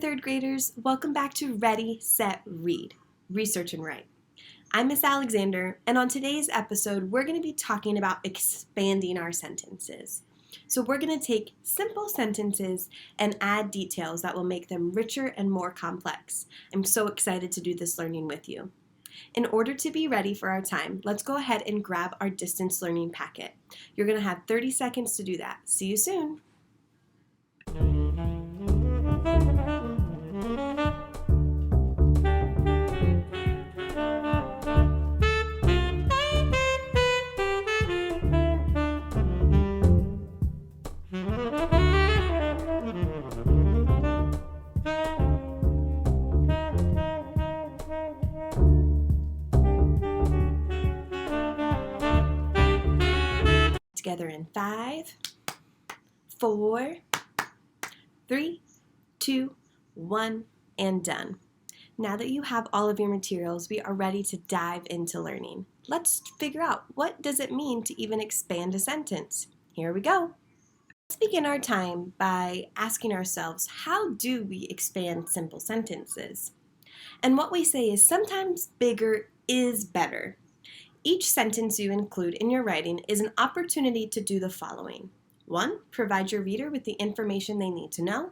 third graders, welcome back to Ready, Set, Read, Research and Write. I'm Miss Alexander, and on today's episode, we're going to be talking about expanding our sentences. So we're going to take simple sentences and add details that will make them richer and more complex. I'm so excited to do this learning with you. In order to be ready for our time, let's go ahead and grab our distance learning packet. You're going to have 30 seconds to do that. See you soon. Together in 5, 4, 3, 2, 1, and done. Now that you have all of your materials, we are ready to dive into learning. Let's figure out, what does it mean to even expand a sentence? Here we go. Let's begin our time by asking ourselves, how do we expand simple sentences? And what we say is sometimes bigger is better. Each sentence you include in your writing is an opportunity to do the following. 1, provide your reader with the information they need to know.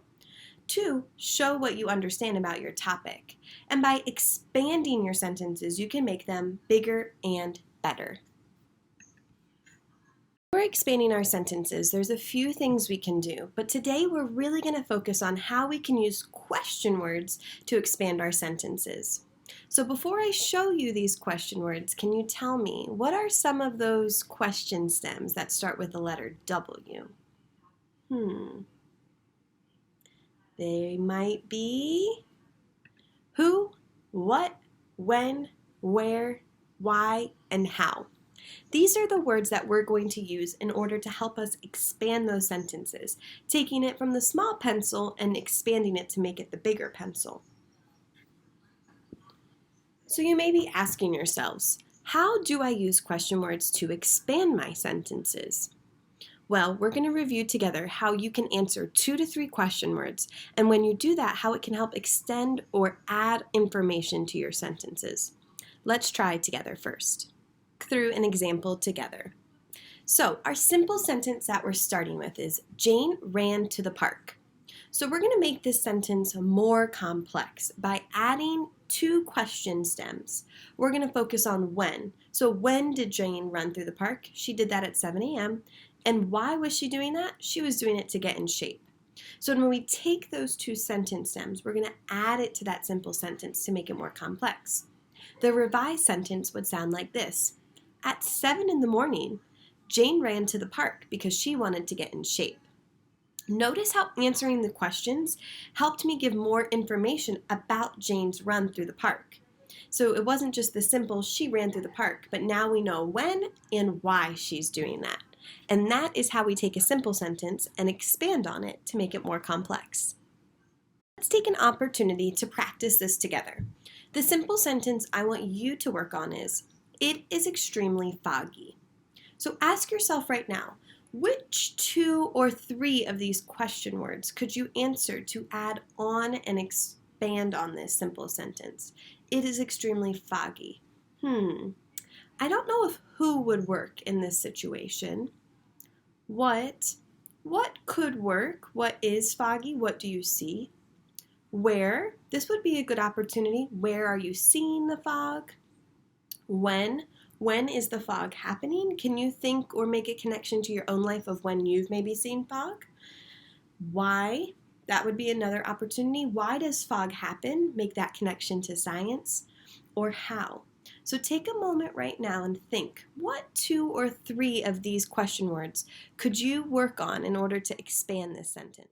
2, show what you understand about your topic. And by expanding your sentences, you can make them bigger and better. When we're expanding our sentences, there's a few things we can do, but today we're really going to focus on how we can use question words to expand our sentences. So before I show you these question words, can you tell me, what are some of those question stems that start with the letter W? They might be who, what, when, where, why, and how. These are the words that we're going to use in order to help us expand those sentences, taking it from the small pencil and expanding it to make it the bigger pencil. So you may be asking yourselves, how do I use question words to expand my sentences? Well, we're going to review together how you can answer 2 to 3 question words, and when you do that, how it can help extend or add information to your sentences. Let's try together first. Through an example together. So our simple sentence that we're starting with is, Jane ran to the park. So we're going to make this sentence more complex by adding 2 question stems. We're going to focus on when. So when did Jane run through the park? She did that at 7 a.m. And why was she doing that? She was doing it to get in shape. So when we take those 2 sentence stems, we're going to add it to that simple sentence to make it more complex. The revised sentence would sound like this. At 7 in the morning, Jane ran to the park because she wanted to get in shape. Notice how answering the questions helped me give more information about Jane's run through the park. So it wasn't just the simple, she ran through the park, but now we know when and why she's doing that. And that is how we take a simple sentence and expand on it to make it more complex. Let's take an opportunity to practice this together. The simple sentence I want you to work on is, it is extremely foggy. So ask yourself right now, which 2 or 3 of these question words could you answer to add on and expand on this simple sentence? It is extremely foggy. I don't know if who would work in this situation. What could work? What is foggy? What do you see? Where? This would be a good opportunity. Where are you seeing the fog? When is the fog happening? Can you think or make a connection to your own life of when you've maybe seen fog? Why? That would be another opportunity. Why does fog happen? Make that connection to science. Or how? So take a moment right now and think, what 2 or 3 of these question words could you work on in order to expand this sentence?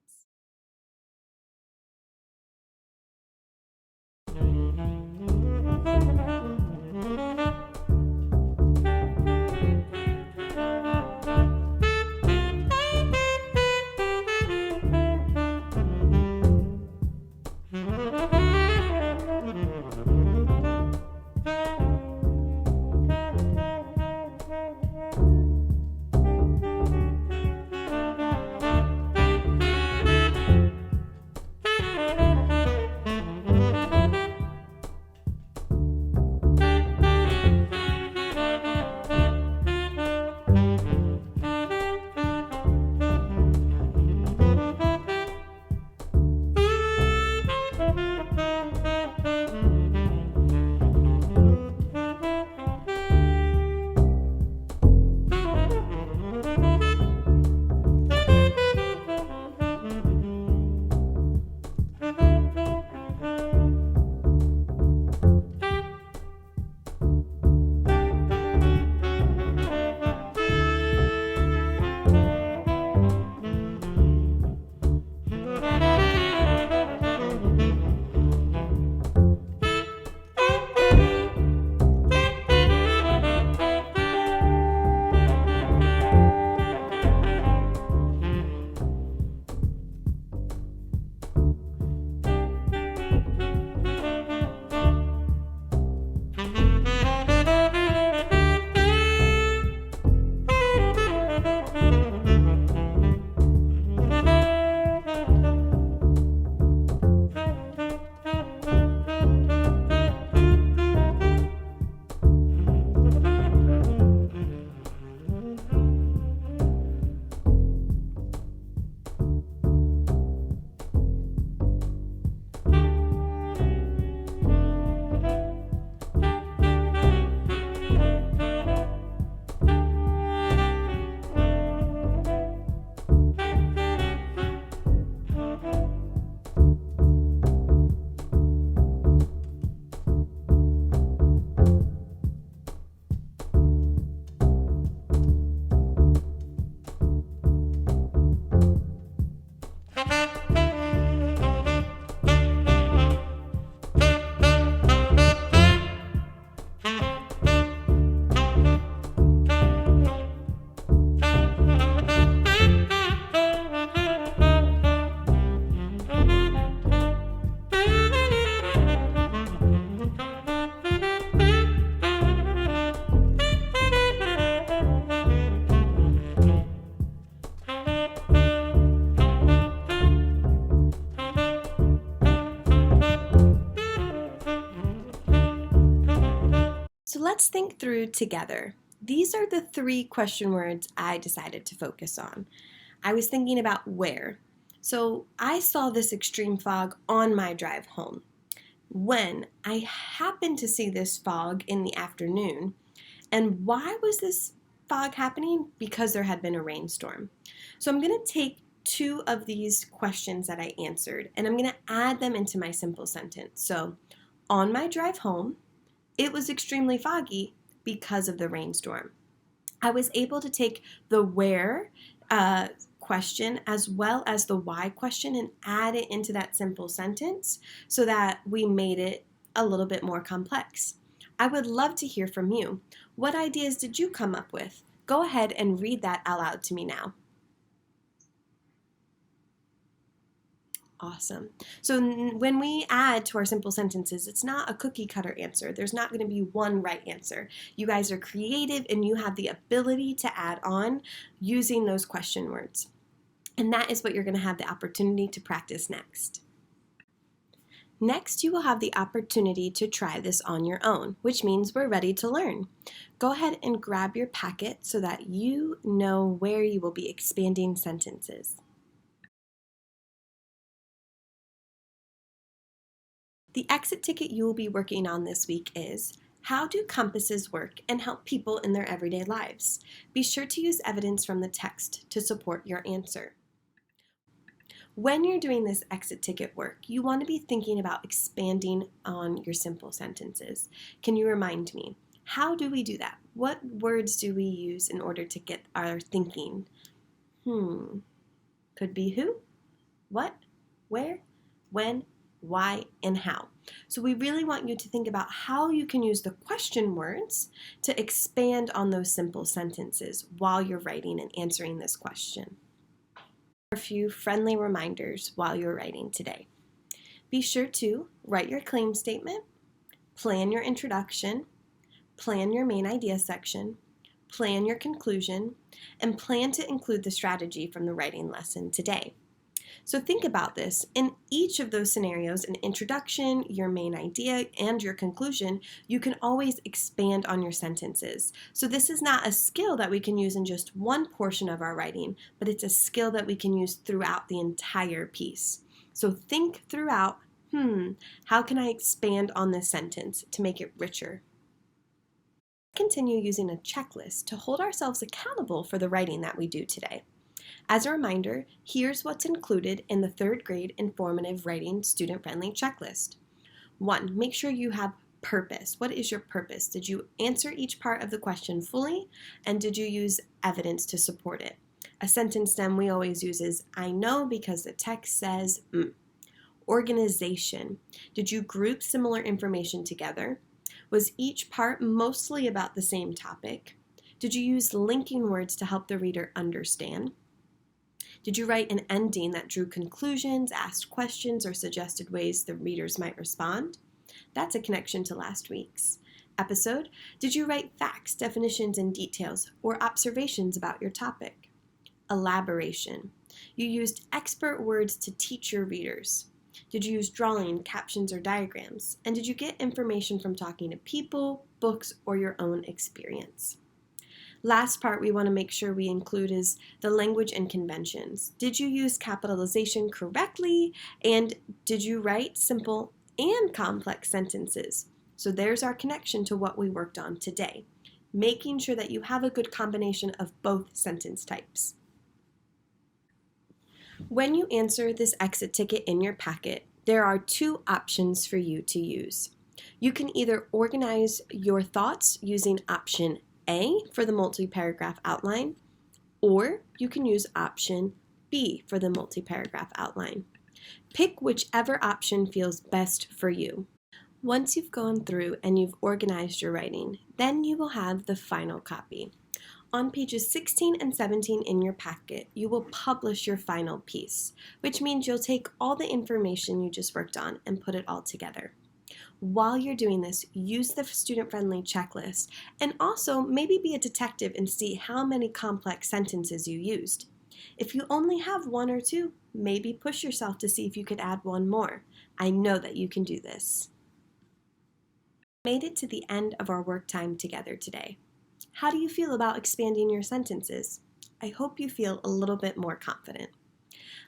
think through together. These are the 3 question words I decided to focus on. I was thinking about where. So I saw this extreme fog on my drive home. When I happened to see this fog in the afternoon. And why was this fog happening? Because there had been a rainstorm. So I'm going to take 2 of these questions that I answered and I'm going to add them into my simple sentence. So on my drive home, it was extremely foggy because of the rainstorm. I was able to take the where question as well as the why question and add it into that simple sentence so that we made it a little bit more complex. I would love to hear from you. What ideas did you come up with? Go ahead and read that out loud to me now. Awesome. So when we add to our simple sentences, it's not a cookie cutter answer. There's not going to be one right answer. You guys are creative and you have the ability to add on using those question words. And that is what you're going to have the opportunity to practice next. Next, you will have the opportunity to try this on your own, which means we're ready to learn. Go ahead and grab your packet so that you know where you will be expanding sentences. The exit ticket you will be working on this week is how do compasses work and help people in their everyday lives? Be sure to use evidence from the text to support your answer. When you're doing this exit ticket work, you want to be thinking about expanding on your simple sentences. Can you remind me? How do we do that? What words do we use in order to get our thinking? Could be who, what, where, when, why, and how. So we really want you to think about how you can use the question words to expand on those simple sentences while you're writing and answering this question. A few friendly reminders while you're writing today. Be sure to write your claim statement, plan your introduction, plan your main idea section, plan your conclusion, and plan to include the strategy from the writing lesson today. So think about this. In each of those scenarios, an introduction, your main idea, and your conclusion, you can always expand on your sentences. So this is not a skill that we can use in just one portion of our writing, but it's a skill that we can use throughout the entire piece. So think throughout, how can I expand on this sentence to make it richer? Continue using a checklist to hold ourselves accountable for the writing that we do today. As a reminder, here's what's included in the 3rd grade informative writing student-friendly checklist. 1, make sure you have purpose. What is your purpose? Did you answer each part of the question fully? And did you use evidence to support it? A sentence stem we always use is, I know because the text says. Organization. Did you group similar information together? Was each part mostly about the same topic? Did you use linking words to help the reader understand? Did you write an ending that drew conclusions, asked questions, or suggested ways the readers might respond? That's a connection to last week's episode. Did you write facts, definitions, and details, or observations about your topic? Elaboration. You used expert words to teach your readers. Did you use drawing, captions, or diagrams? And did you get information from talking to people, books, or your own experience? Last part we want to make sure we include is the language and conventions. Did you use capitalization correctly? And did you write simple and complex sentences? So there's our connection to what we worked on today, making sure that you have a good combination of both sentence types. When you answer this exit ticket in your packet, there are 2 options for you to use. You can either organize your thoughts using option A for the multi-paragraph outline, or you can use option B for the multi-paragraph outline. Pick whichever option feels best for you. Once you've gone through and you've organized your writing, then you will have the final copy. On pages 16 and 17 in your packet, you will publish your final piece, which means you'll take all the information you just worked on and put it all together. While you're doing this, use the student-friendly checklist and also maybe be a detective and see how many complex sentences you used. If you only have 1 or 2, maybe push yourself to see if you could add 1 more. I know that you can do this. Made it to the end of our work time together today. How do you feel about expanding your sentences? I hope you feel a little bit more confident.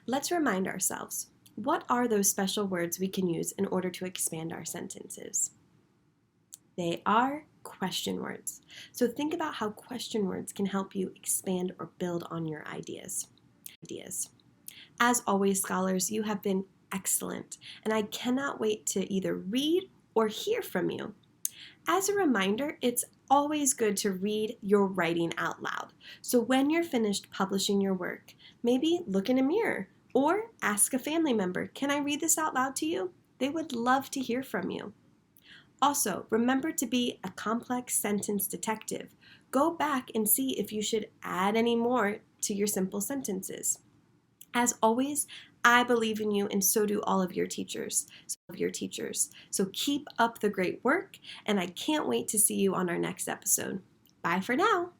Let's remind ourselves, what are those special words we can use in order to expand our sentences? They are question words. So think about how question words can help you expand or build on your ideas. As always, scholars, you have been excellent, and I cannot wait to either read or hear from you. As a reminder, it's always good to read your writing out loud. So when you're finished publishing your work, maybe look in a mirror or ask a family member, can I read this out loud to you? They would love to hear from you. Also, remember to be a complex sentence detective. Go back and see if you should add any more to your simple sentences. As always, I believe in you, and so do all of your teachers. So keep up the great work, and I can't wait to see you on our next episode. Bye for now.